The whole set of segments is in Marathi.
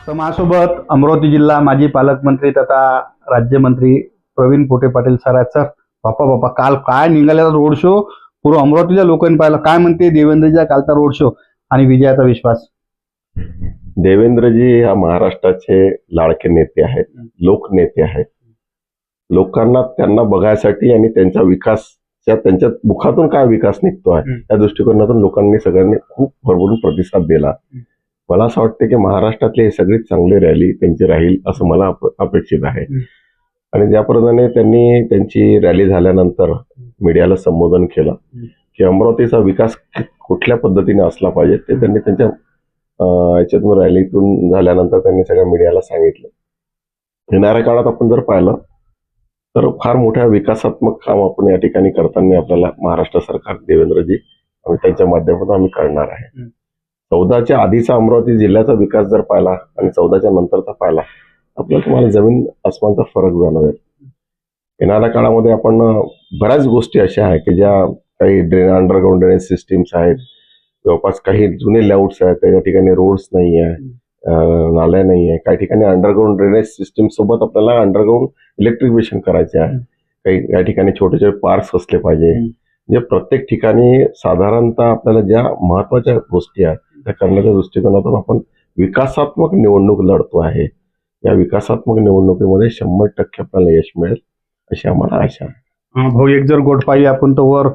तर माझ्यासोबत अमरावती जिल्हा माजी पालकमंत्री तथा राज्यमंत्री प्रवीण पोटे पाटील सर आहेत. सर, बाप्पा बाप्पा, काल काय निघालेला रोड शो, पूर्ण अमरावतीच्या लोकांनी पाहिलं. काय म्हणते देवेंद्रजीचा कालचा रोड शो आणि विजयाचा विश्वास? देवेंद्रजी हा महाराष्ट्राचे लाडके नेते आहेत, लोकनेते आहेत. लोकांना त्यांना बघायसाठी आणि त्यांचा विकास, त्यांच्या मुखातून काय विकास निघतो आहे त्या दृष्टिकोनातून लोकांनी सगळ्यांनी खूप भरभरून प्रतिसाद दिला. मला असं वाटतं की महाराष्ट्रातली सगळी चांगली रॅली त्यांची राहील असं मला अपेक्षित आहे. आणि ज्याप्रमाणे त्यांनी त्यांची रॅली झाल्यानंतर मीडियाला संबोधन केलं की अमरावतीचा विकास कुठल्या पद्धतीने असला पाहिजे ते त्यांनी त्यांच्या याच्यातून रॅलीतून झाल्यानंतर त्यांनी सगळ्या मीडियाला सांगितलं. येणाऱ्या काळात आपण जर पाहिलं तर फार मोठ्या विकासात्मक काम आपण या ठिकाणी करताना आपल्याला महाराष्ट्र सरकार देवेंद्रजी आणि त्यांच्या माध्यमातून आम्ही करणार आहे. 14च्या आधीचा अमरावती जिल्ह्याचा विकास जर पाहिला आणि 14च्या नंतरचा पाहिला, आपल्याला तुम्हाला जमीन आसमानचा फरक जाणवेल. येणाऱ्या काळामध्ये आपण बऱ्याच गोष्टी अशा आहेत की ज्या काही अंडरग्राऊंड ड्रेनेज सिस्टीम्स आहेत, जवळपास काही जुने लेआउट्स आहेत, त्या ठिकाणी रोड्स नाही आहे, नाल्या नाही आहे, काही ठिकाणी अंडरग्राऊंड ड्रेनेज सिस्टीम सोबत आपल्याला अंडरग्राऊंड इलेक्ट्रिफिकेशन करायचे आहे. काही या ठिकाणी छोटे छोटे पार्क्स असले पाहिजे. म्हणजे प्रत्येक ठिकाणी साधारणतः आपल्याला ज्या महत्वाच्या गोष्टी आहेत त्या करण्याच्या दृष्टिकोनातून आपण विकासात्मक निवडणूक लढतो आहे. या विकासात्मक निवडणुकीमध्ये 100% आपल्याला यश मिळेल अशी आम्हाला आशा आहे. भाऊ, एक जर गोट पाहिली आपण तर वर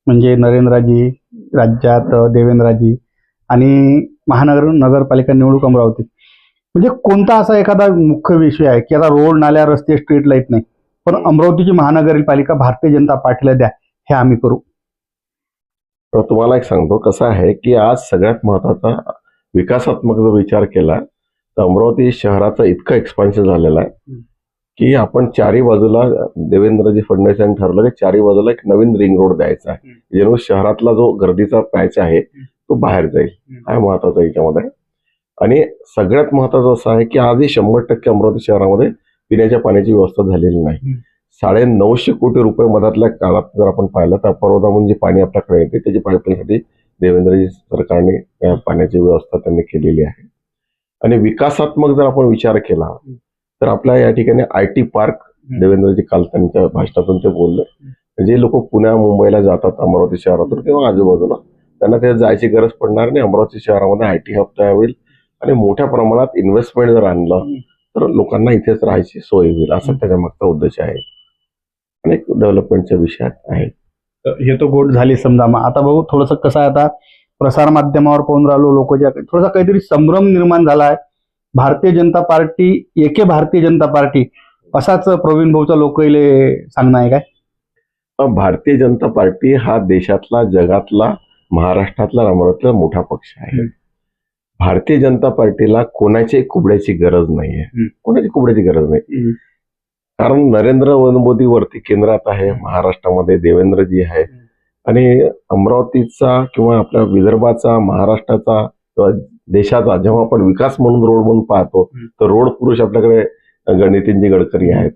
म्हणजे नरेंद्रजी राज्यात, देवेंद्रजी आणि नगरपालिका निवडणूक अमरावती, म्हणजे कोणता असा एखादा मुख्य विषय आहे की आता रोड, नाल्या, रस्ते, स्ट्रीट लाईट नाही, पण अमरावतीची महानगरपालिका भारतीय जनता पार्टीला द्या, हे आम्ही करू? तर तुम्हाला एक सांगतो कसं आहे की आज सगळ्यात महत्वाचा विकासात्मक जर विचार केला तर अमरावती शहराचा इतकं एक्सपान्शन झालेलं आहे की आपण चारही बाजूला देवेंद्रजी फडणवीस यांनी ठरवलं की चारही बाजूला एक नवीन रिंग रोड द्यायचा आहे, जेणेकरून शहरातला जो गर्दीचा पॅच आहे तो बाहेर जाईल. हा महत्वाचा याच्यामध्ये. आणि सगळ्यात महत्वाचं असं आहे की आजही 100% अमरावती शहरामध्ये पिण्याच्या पाण्याची व्यवस्था झालेली नाही. 950 कोटी रुपये मधातल्या काळात जर आपण पाहिलं तर पर्वतामधून जे पाणी आपल्याकडे येते त्याची पाईपलाईनसाठी देवेंद्रजी सरकारने पाण्याची व्यवस्था त्यांनी केलेली आहे. आणि विकासात्मक जर आपण विचार केला तर आपल्या या ठिकाणी IT पार्क, देवेंद्रजी काल त्यांच्या भाषणातून ते बोलले, जे लोक पुण्या मुंबईला जातात अमरावती शहरातून किंवा आजूबाजूला, त्यांना ते जायची गरज पडणार नाही. अमरावती शहरामध्ये IT हब तयार होईल आणि मोठ्या प्रमाणात इन्व्हेस्टमेंट जर आणलं तर लोकांना इथेच राहायची सोय होईल, असा त्याच्या मागचा उद्देश आहे. अनेक डेव्हलपमेंटच्या विषयात आहेत. हे तो गोट झाली समजा. मग आता भाऊ थोडंसं कसं आहे, आता प्रसार माध्यमावर पाहून राहिलो लोक, ज्या थोडासा काहीतरी संभ्रम निर्माण झाला आहे. भारतीय जनता पार्टी एके भारतीय जनता पार्टी असाच प्रवीण भाऊचा लोकले सांगणं आहे काय? भारतीय जनता पार्टी हा देशातला, जगातला, महाराष्ट्रातला, अमरावतीतला मोठा पक्ष आहे. भारतीय जनता पार्टीला कोणाची कुबड्याची गरज नाहीये, कोणाची कुबड्याची गरज नाही. कारण नरेंद्र मोदी वरती केंद्रात आहे, महाराष्ट्रामध्ये देवेंद्रजी आहे. आणि अमरावतीचा किंवा आपल्या विदर्भाचा, महाराष्ट्राचा किंवा देशाचा जेव्हा आपण विकास म्हणून, रोड म्हणून पाहतो तर रोड पुरुष आपल्याकडे नितीनजी गडकरी आहेत.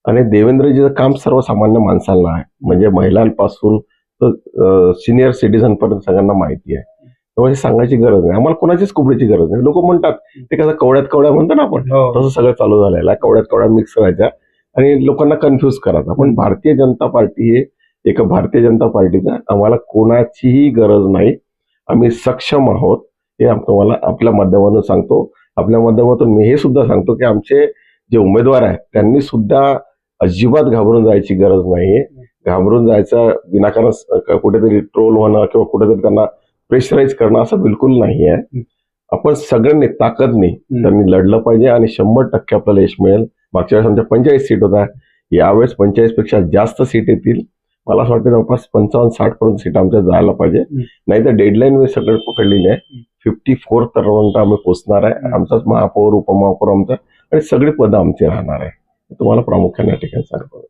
आणि देवेंद्रजीचं काम सर्वसामान्य माणसांना आहे, म्हणजे महिलांपासून तर सिनियर सिटीजन पर्यंत सगळ्यांना माहिती आहे. त्यामुळे सांगायची गरज नाही, आम्हाला कोणाचीच कुबडीची गरज नाही. लोक म्हणतात ते कसं कवड्यात म्हणतो ना आपण, तसं सगळं चालू झालेलं आहे. कवड्यात मिक्स करायच्या आणि लोकांना कन्फ्युज करायचा. पण भारतीय जनता पार्टी हे एक भारतीय जनता पार्टीचा, आम्हाला कोणाचीही गरज नाही, आम्ही सक्षम आहोत. हे तुम्हाला आपल्या माध्यमातून सांगतो. आपल्या माध्यमातून मी हे सुद्धा सांगतो की आमचे जे उमेदवार आहेत त्यांनी सुद्धा अजिबात घाबरून जायची गरज नाहीये. घाबरून जायचं विनाकारण कुठेतरी ट्रोल होणं किंवा कुठेतरी त्यांना प्रेशराईज करणं असं बिलकुल नाही आहे. आपण सगळ्यांनी ताकदने त्यांनी लढलं पाहिजे आणि 100% आपल्याला यश मिळेल. मागच्या वेळेस आमच्या 45 सीट होत्या, यावेळेस 45 पेक्षा जास्त सीट येतील. मला असं वाटतं जवळपास 55-60 पर्यंत सीट आमच्या जायला पाहिजे. नाही तर डेडलाईन मी सगळं पकडलेली आहे. 54 पर्यंत आम्ही पोहोचणार आहे. आमचाच महापौर, उपमहापौर आमचा आणि सगळी पदं आमची राहणार आहे. तुम्हाला प्रामुख्याने या ठिकाणी सांगतो.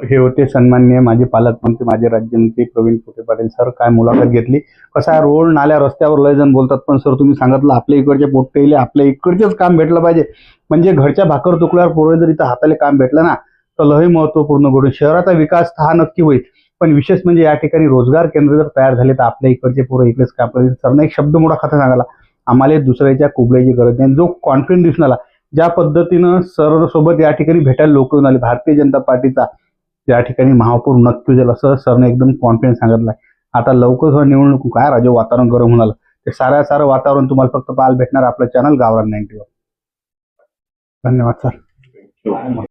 हे होते सन्माननीय माजी पालकमंत्री, माजी राज्यमंत्री प्रवीण पोटे पाटील सर. काय मुलाखत घेतली. कसं आहे, रोड, नाल्या, रस्त्यावर लय जण बोलतात, पण सर तुम्ही सांगितलं आपल्या इकडचे पोट्टेले आपल्या इकडचेच काम भेटलं पाहिजे. म्हणजे घरच्या भाकर तुकड्यावर पोरं जर इथं हाताले काम भेटलं ना तर लय महत्वपूर्ण घडून शहराचा विकास हा नक्की होईल. पण विशेष म्हणजे या ठिकाणी रोजगार केंद्र जर तयार झाले तर आपल्या इकडचे पोरं इकडेच काम करतील. सरने एक शब्द मोठा खाता सांगायला, आम्हाला दुसऱ्याच्या कुबड्याची गरज नाही. जो कॉन्फिडन्स दिसून आला, ज्या पद्धतीनं सर सोबत या ठिकाणी भेटायला लोक येऊन आले, भारतीय जनता पार्टीचा या ठिकाणी महापौर नक्की होईल असं सरने एकदम कॉन्फिडन्स सांगितलं आहे. आता लवकर निवडणूक काय राजे वातावरण गरम होऊन आलं, ते सारं वातावरण तुम्हाला फक्त पाहायला भेटणार आपलं चॅनल गावरान 90 वर. धन्यवाद सर.